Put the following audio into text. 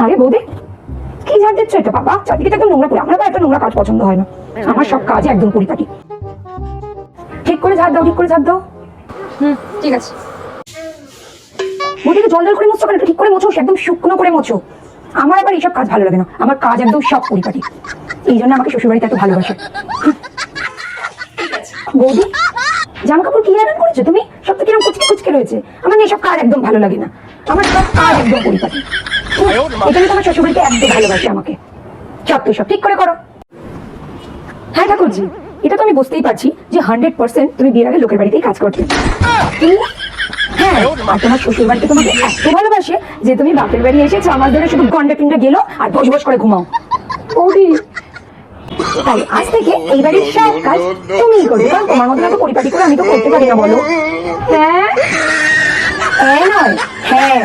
আরে বৌদি কি ঝাড় দিচ্ছ এটা বাবা? চারদিকে তো একদম নোংরা পড়ে। আমার আবার একটা নোংরা কাজ পছন্দ হয় না। আমার সব কাজে একদম পরিপাটি। ঠিক করে ঝাড় দাও, ঠিক করে ঝাড় দাও। ঠিক আছে। বৌদিকে জল জল করে মোছো কেন? ঠিক করে মোছো, একদম শুকনো করে মোছো। আমার আবার এইসব কাজ ভালো লাগে না। আমার কাজ একদম সব পরিপাটি। এই জন্য আমাকে শ্বশুরবাড়িতে এত ভালোবাসে। বৌদি জামা কাপড় কি রান্না করেছো তুমি? সব তো কিরকম কুচকে কুচকে রয়েছে। আমার না এসব কাজ একদম ভালো লাগে না। আমার সব কাজ একদম পরিপাটি। এটা নিয়ে তোমার শ্বশুরবাড়িতে একদম ভালোবাসে আমাকে। সব তো সব ঠিক করে করো। হ্যাঁ ঠাকুরজি, এটা তো আমি বুঝতেই পারছি যে 100% তুমি বিয়ের আগে লোকের বাড়িতেই কাজ করতে। হ্যাঁ, আর তোমার শ্বশুর বাড়িতে তোমাকে এত ভালোবাসে যে তুমি বাপের বাড়ি এসে 6 মাস ধরে শুধু গন্ডা টিন্ডা গেলো আর বস বস করে ঘুমাও। বৌদি তাই আজ থেকে এই বাড়ির সব কাজ তুমিই করবে, কারণ তোমার মতো এত পরিপাটি করে আমি তো করতে পারি না, বলো? হ্যাঁ হ্যাঁ নয় হ্যাঁ।